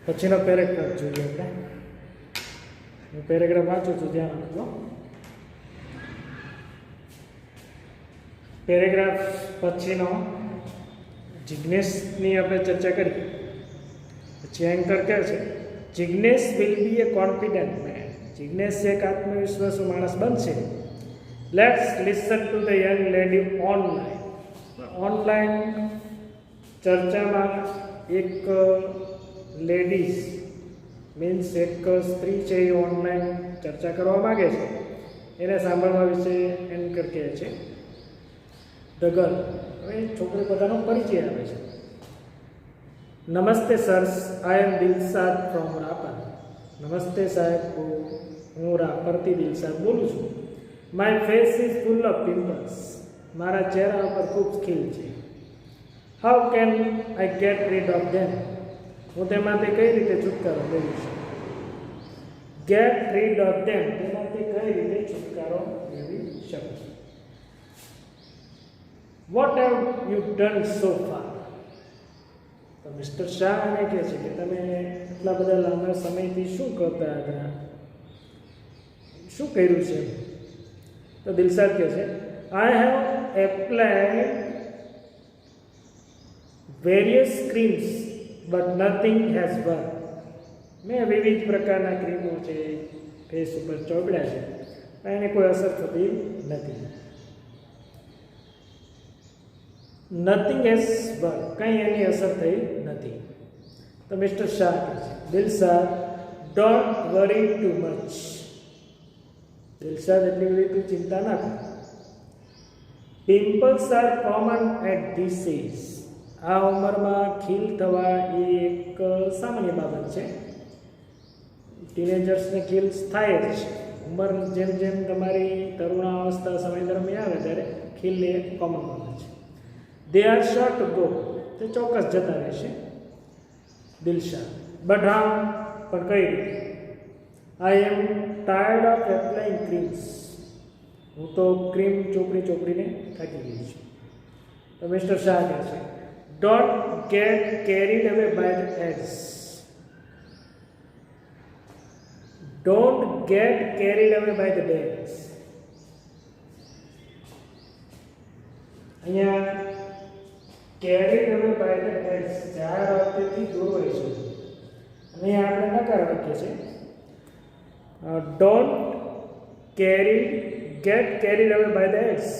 પછીનો પેરેગ્રાફ જોઈએ આપણે. હું પેરેગ્રાફ વાંચું છું, ધ્યાન આપજો. પેરેગ્રાફ પછીનો જિગ્નેશની આપણે ચર્ચા કરી. પછી એન્કર કહે છે Jignesh will be a confident man. Jignesh એક આત્મવિશ્વાસુ માણસ બનશે. Let's listen to the young lady online. Online ચર્ચામાં એક લેડીઝ મીન્સ એક સ્ત્રી છે એ ઓનલાઈન ચર્ચા કરવા માગે છે, એને સાંભળવા વિશે એન્કર કહે છે. ધ ગર્લ, હવે છોકરી પોતાનો પરિચય આપે છે. નમસ્તે સર્સ, આઈ એમ દિલશાદ ફ્રોમ રાપર. નમસ્તે સાહેબ, હું રાપરથી દિલશાદ બોલું છું. My face is full of pimples. મારા ચહેરા પર ખૂબ ખીલ છે. How can I get read of them. હું તેમાંથી કઈ રીતે છુટકારો મેળવી શકું. ગેટ રીડ ઓફ ધેમ, તેમાંથી કઈ રીતે છુટકારો મેળવી શકું. What have you done so far. તો મિસ્ટર શાહ એને કહે છે કે તમે એટલા બધા લાંબા સમયથી શું કરતા હતા, શું કર્યું છે. તો દિલશાદ કહે છે I have applied various creams but nothing has work. મેં વિવિધ પ્રકારના ક્રીમો છે ફેસ ઉપર ચોપડ્યા છે, પણ એને કોઈ અસર થતી નથી. નથિંગ હેઝ વર્ક, કંઈ એની અસર થઈ નથી. તો મિસ્ટર શાહ કહે છે Dilshad don't worry too much. Dilshad એટલી બધી તું ચિંતા ના કર. Pimples are common at this age. આ ઉંમરમાં ખીલ થવા એ એક સામાન્ય બાબત છે. ટીનેજર્સને ખીલ થાય જ છે. ઉંમર જેમ જેમ તમારી તરુણાવસ્થા સમય દરમિયાન આવે ત્યારે ખીલ એ કોમન બાબત છે. દે આર શોર્ટ ગો, તે ચોક્કસ જતા રહેશે. દિલશાદ બટ હા, પણ કઈ રીતે. આઈ એમ ટાયર્ડ ઓફ એપ્લાઇંગ ક્રીમ્સ. હું તો ક્રીમ ચોપડીને થાકી ગઈ છું. તો મિસ્ટર શાહ કહે છે don't get carried away by the ads. Don't get carried away by the dates. અહીંયા carried away by the dates ચાર વાક્યથી દોરવાય છે. અહીંયા આપણે નકાર વાક્ય છે. Don't carried get carried away by the ads,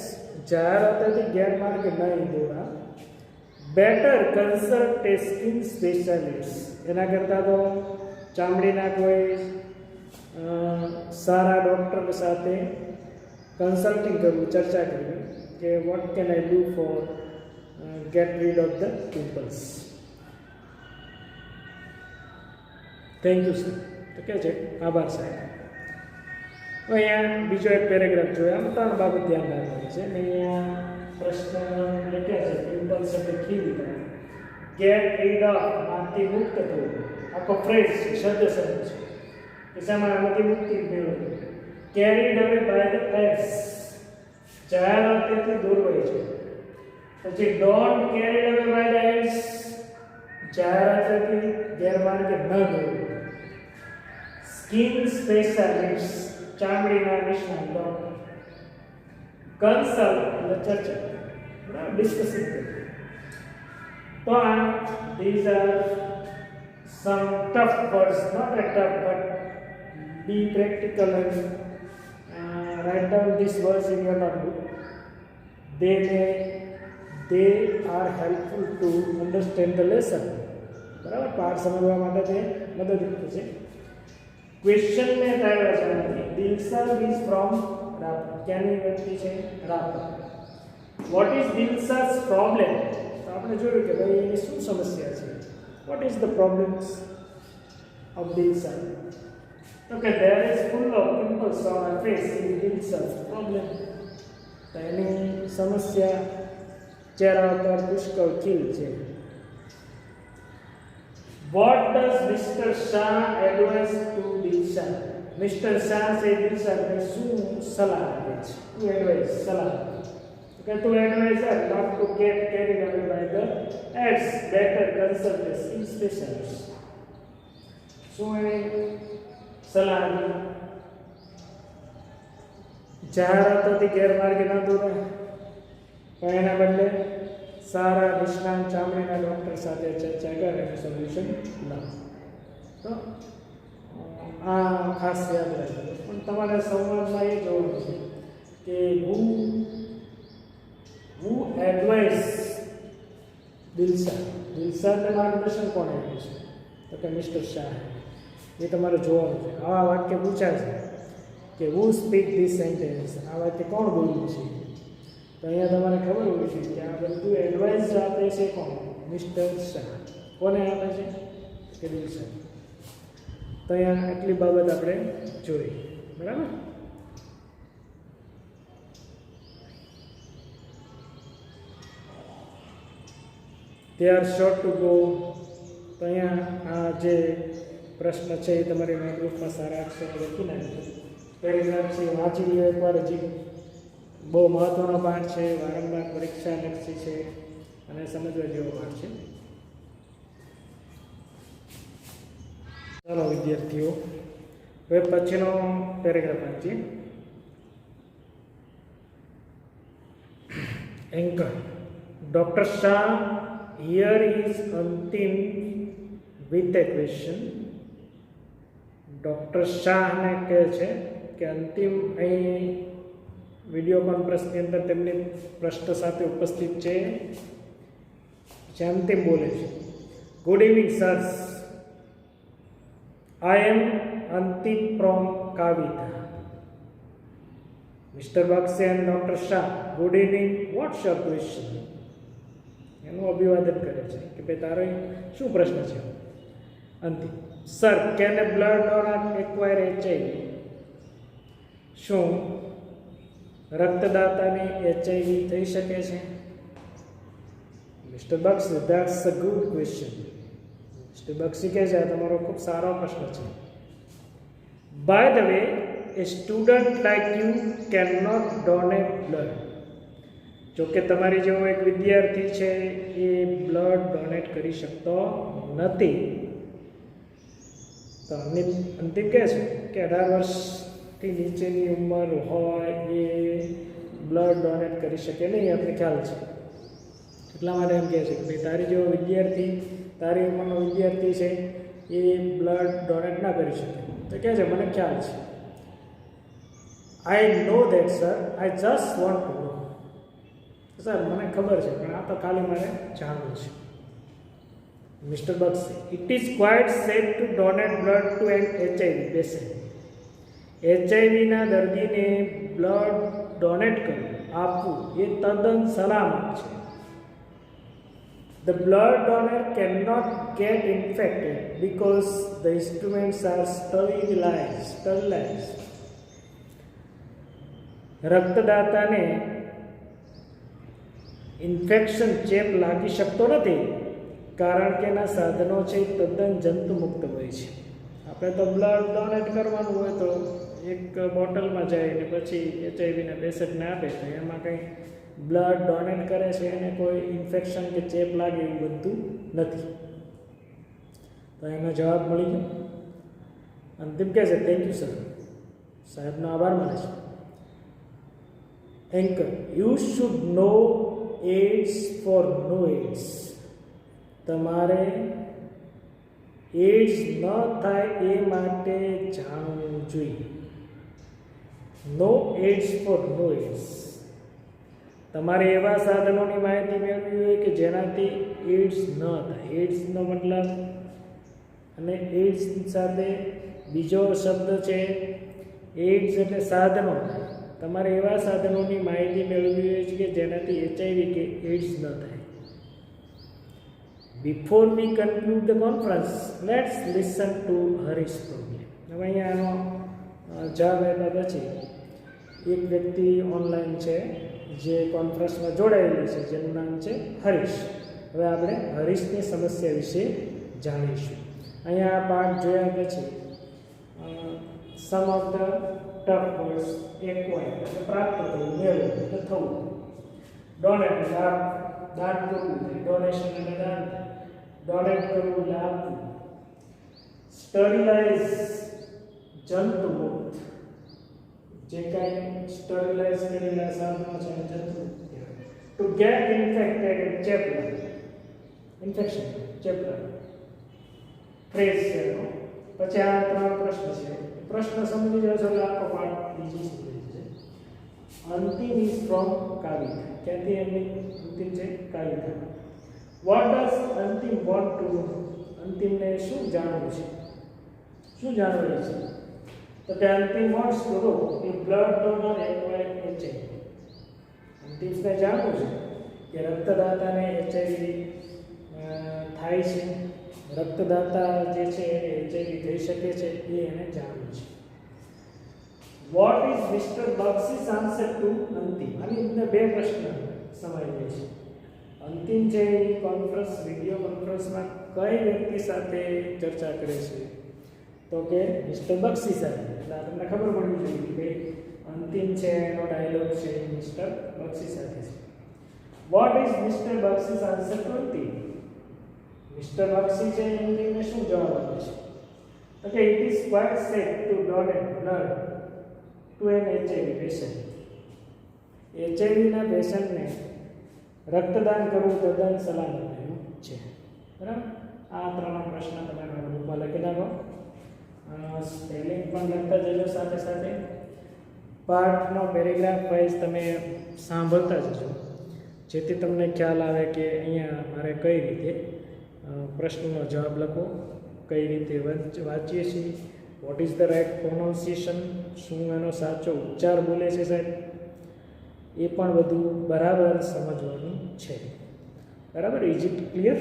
જાહેર વાક્યથી ગેરમાર્ગે નહીં દોરા. Better consult a skin specialist. એના કરતાં તો ચામડીના કોઈ સારા ડૉક્ટર સાથે કન્સલ્ટિંગ કરવું, ચર્ચા કરવી કે what can I do for gate read of the pimples. Thank you sir. તો કહે છે આભાર સાહેબ. અહીંયા બીજો એક પેરેગ્રાફ જોયા, આમ ત્રણ બાબત ધ્યાન રાખવાની છે. અહીંયા પ્રશ્ન લખ્યા છે પિમ્પલ્સ એટલે ખીલ. ગેટ રીડ ઓફ, આમાંથી મુક્ત થવું. આખો ફ્રેઝ છે, શબ્દ સમૂહ છે. કિસ્સામાં આમાંથી મુક્તિ મેળવવી. Carried away by the ads, જાહેર વાક્યથી દોરવાય છે. પછી don't carried away by the ads, જાહેર વાક્યથી ગેરમાર્ગે ન દોરવું. સ્કિન સ્પેશિયાલિસ્ટ, ચામડીના નિષ્ણાત ડોક્ટર. કન્સલ્ટ એટલે ચર્ચા, બરાબર, ડિસ્કસિંગ. તો these are some tough words, not a tough, but be practical and write down these words in your notebook. They are helpful to understand the lesson. બરાબર, પાઠ સમજવા માટે તે મદદરૂપ છે. ક્વેશ્ચન ને આવ્યા છે આમાંથી. Dilshad is from Rapar. ક્યાંની વ્યક્તિ છે? Rapar. What is Dilshad's problem? તો આપણે જોયું કે ભાઈ એની શું સમસ્યા છે. What is the problems of Dilshad? તો કે there is full of pimples on her face is Dilshad's problem. તો એની સમસ્યા ચહેરા પર પુષ્કળ ખીલ છે. What does Mr. Shah advise to Dilshad? Mr. Shah से Dilshad ने શું સલાહ આપે છે? શું એડવાઇસ, સલાહ. કે to advise her not to get carried away by the ads, better consult a skin specialist. શું એને સલાહ આપી? જાહેરાતોથી ગેરમાર્ગે ન દોરે, પણ એના બદલે સારા નિષ્ણાંત ચામડીના ડૉક્ટર સાથે ચર્ચા કરે અને સોલ્યુશન લાવો. તો આ ખાસ યાદ રાખજો. પણ તમારે સંવાદમાં એ જોવાનું છે કે હુ એડવાઇસ દિલશાદને માર્ગદર્શન કોણ આપ્યું છે? તો કે મિસ્ટર શાહ. એ તમારે જોવાનું છે. આવા વાક્ય પૂછાય છે કે હુ સ્પીક ધીસ સેન્ટેન્સ, આ વાક્ય કોણ બોલ્યું છે? તો અહીંયા તમારે ખબર હોવી જોઈએ કે આ બધું એડવાઇસ આપે છે કોણ? મિસ્ટર શાહ. કોને આપે છે? કે દિલશાદ. તો અહીંયા એટલી બાબત આપણે જોઈ. બરાબર? they are short to go. તો અહીંયા આ જે પ્રશ્ન છે એ તમારી નોટબુકમાં સારા અક્ષરો લખી નાખજો. પેરેગ્રાફ છે વાંચી લ્યો એકવાર. હજી બહુ મહત્વનો પાઠ છે, વારંવાર પરીક્ષા લક્ષી છે અને સમજવા જેવો પાઠ છે. ચાલો વિદ્યાર્થીઓ, હવે પછીનો પેરેગ્રાફ વાંચીએ. Anchor doctor Shah, here is અંતિમ with a question. ડૉક્ટર શાહને કહે છે કે અંતિમ અહીં વિડીયો કોન્ફરન્સની અંદર તેમની પ્રશ્ન સાથે ઉપસ્થિત છે. જે અંતિમ બોલે છે, good evening સર્સ, I am Antim from Kavita. Mr. Bakshi and Dr. Shah, good evening. What's your question? એનું અભિવાદન કરે છે કે ભાઈ તારો શું પ્રશ્ન છે? Antim, sir, can a blood donor acquire HIV? શું રક્તદાતાને HIV થઈ શકે છે? Mister Bakshi, that's a good question. Mister Bakshi કહે છે આ તમારો ખૂબ સારો પ્રશ્ન છે. By the way, a student like you can not donate blood. જોકે તમારી જેવો એક વિદ્યાર્થી છે એ બ્લડ ડોનેટ કરી શકતો નથી. તો અંતિમ કહે છે કે 18 વર્ષથી નીચેની ઉંમર હોય એ બ્લડ ડોનેટ કરી શકે નહીં, આપણે ખ્યાલ છે. એટલા માટે એમ કહે છે કે ભાઈ તારી જેવો વિદ્યાર્થી, તારી ઉંમરનો વિદ્યાર્થી છે એ બ્લડ ડોનેટ ના કરી શકે. તો કહે છે મને ખ્યાલ છે. I know that sir, I just want to know. Sir મને ખબર છે પણ આ તો ખાલી મારે જાણવું છે. Mister Bakshi, it is quite safe to donate blood to an HIV patient. HIVના દર્દીને બ્લડ ડોનેટ કરવું, આપવું એ તદ્દન સલામત છે. The blood donor cannot get infected because the instruments are sterilized. રક્તદાતાને ઇન્ફેક્શન, ચેપ લાગી શકતો નથી કારણ કે એના સાધનો છે તદ્દન જંતુમુક્ત હોય છે. આપણે તો બ્લડ ડોનેટ કરવાનું હોય તો એક બોટલમાં જાય ને પછી HIVના પેશન્ટને આપે તો એમાં કંઈ બ્લડ ડોનેટ કરે છે એને કોઈ ઇન્ફેક્શન કે ચેપ લાગે એવું બનતું નથી. તો એનો જવાબ મળી ગયો. અંતિમ કહે છે થેન્ક યુ સર, સાહેબનો આભાર માને છે. Anchor, you should know AIDS for no AIDS. તમારે એડ્સ ન થાય એ માટે જાણવું જોઈએ. Know AIDS for no AIDS. તમારે એવા સાધનોની માહિતી મેળવવી હોય કે જેનાથી એડ્સ ન થાય. એડ્સનો મતલબ અને એડ્સ સાથે બીજો શબ્દ છે એડ્સ એટલે સાધનો. તમારે એવા સાધનોની માહિતી મેળવવી હોય છે કે જેનાથી HIV કે એડ્સ ન થાય. Before we conclude the conference, let's listen two Harish problem. હવે અહીંયા આનો જવાબ આપ્યા પછી એક વ્યક્તિ ઓનલાઈન છે જે કોન્ફરન્સમાં જોડાયેલી છે જેનું નામ છે હરીશ. હવે આપણે હરીશની સમસ્યા વિશે જાણીશું. અહીંયા આ પાઠ જોયા પછી some of the tough words acquire એટલે પ્રાપ્ત થવું, મેળવવું એટલે થવું. ડોનેટ એટલે દાન કરવું, ડોનેશન એટલે દાન, ડોનેટ કરવું એટલે આપવું. સ્ટરીલાઇઝ જંતુ મુક્ત, જે કાંઈ સ્ટરીલાઇઝ કરેલા સાધનો છે જંતુ મુક્ત કહેવાય. ટુ ગેટ ઇન્ફેક્ટેડ ચેપલર, ઇન્ફેક્શન ચેપલર ફ્રેઝ છે એનો. પછી આ 3 પ્રશ્ન છે. પ્રશ્ન સમજી જશો એટલે આખો પાઠ ઈઝી થઈ જશે. અંતિમ ઇઝ ફ્રોમ કાલિકા, ક્યાંથી એમની અંતિમ છે કાલિકા. વોટ ડઝ અંતિમ વોન્ટ ટુ નો, અંતિમને શું જાણવું છે, શું જાણવું છે? તો કે અંતિમ વોન્ટ્સ ટુ નો કે બ્લડ ડોનર એક્વાયર HIV. અંતિમને જાણવું છે કે રક્તદાતાને HIV થાય છે, રક્તદાતા જે છે HIV થઈ શકે છે, એ એને જાણવું છે. What is mister Bakshi's answer to Antim? આની અંદર 2 પ્રશ્ન સમાઈ જાય છે. અંતિમ છે એ કોન્ફરન્સ, વિડીયો કોન્ફરન્સમાં કઈ વ્યક્તિ સાથે ચર્ચા કરે છે? તો કે મિસ્ટર બક્ષી સાથે. એટલે તમને ખબર પડવી જોઈએ કે અંતિમ છે એનો ડાયલોગ છે મિસ્ટર બક્ષી સાથે છે. What is mister Bakshi's answer to Antim? Mister Bakshi છે અંતિમને શું જવાબ આપે છે? તો કે it is quite safe to donate blood to an HIV patient. HIV ના પેશન્ટને રક્તદાન કરવું તદ્દન સલામત છે. બરાબર? આ 3 પ્રશ્ન તમે નોટબુકમાં લખી નાખો. સ્પેલિંગ પણ લખતા જજો સાથે સાથે. પાઠનો પેરેગ્રાફ વાઇઝ તમે સાંભળતા જજો, જેથી તમને ખ્યાલ આવે કે અહીંયા મારે કઈ રીતે પ્રશ્નનો જવાબ લખવો, કઈ રીતે વાંચીએ છીએ, what is the right pronunciation, શું એનો સાચો ઉચ્ચાર બોલે છે સાહેબ, એ પણ બધું બરાબર સમજવાનું છે. બરાબર? Is it clear?